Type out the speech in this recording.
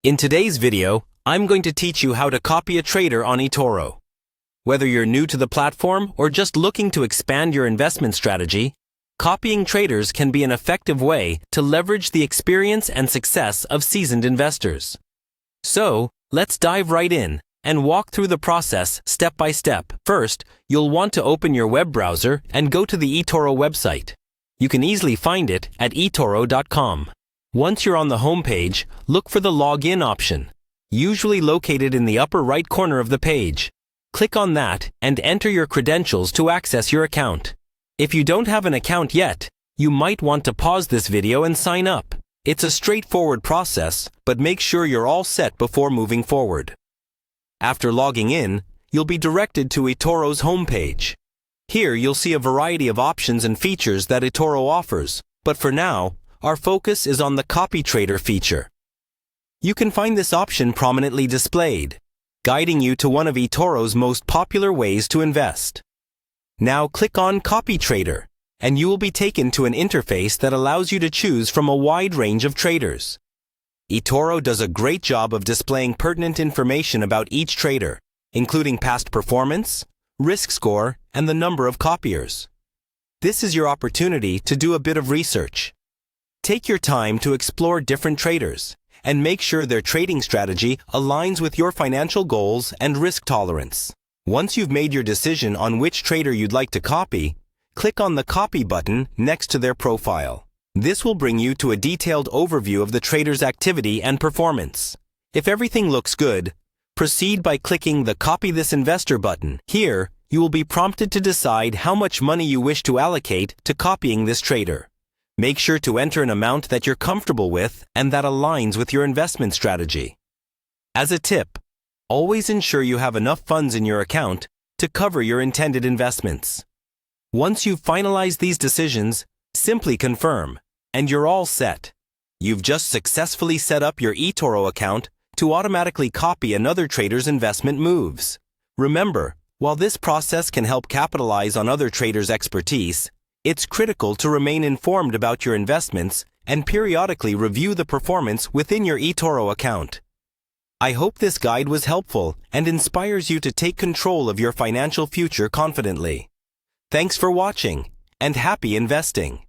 In today's video, I'm going to teach you how to copy a trader on Etoro. Whether you're new to the platform or just looking to expand your investment strategy, copying traders can be an effective way to leverage the experience and success of seasoned investors. So, let's dive right in and walk through the process step by step. First, you'll want to open your web browser and go to the Etoro website. You can easily find it at etoro.com. Once you're on the home page, look for the Login option, usually located in the upper right corner of the page. Click on that and enter your credentials to access your account. If you don't have an account yet, you might want to pause this video and sign up. It's a straightforward process, but make sure you're all set before moving forward. After logging in, you'll be directed to Etoro's homepage. Here you'll see a variety of options and features that Etoro offers, but for now, our focus is on the Copy Trader feature. You can find this option prominently displayed, guiding you to one of Etoro's most popular ways to invest. Now click on Copy Trader, and you will be taken to an interface that allows you to choose from a wide range of traders. Etoro does a great job of displaying pertinent information about each trader, including past performance, risk score, and the number of copiers. This is your opportunity to do a bit of research. Take your time to explore different traders and make sure their trading strategy aligns with your financial goals and risk tolerance. Once you've made your decision on which trader you'd like to copy, click on the Copy button next to their profile. This will bring you to a detailed overview of the trader's activity and performance. If everything looks good, proceed by clicking the Copy This Investor button. Here, you will be prompted to decide how much money you wish to allocate to copying this trader. Make sure to enter an amount that you're comfortable with and that aligns with your investment strategy. As a tip, always ensure you have enough funds in your account to cover your intended investments. Once you've finalized these decisions, simply confirm, and you're all set. You've just successfully set up your Etoro account to automatically copy another trader's investment moves. Remember, while this process can help capitalize on other traders' expertise, it's critical to remain informed about your investments and periodically review the performance within your Etoro account. I hope this guide was helpful and inspires you to take control of your financial future confidently. Thanks for watching, and happy investing!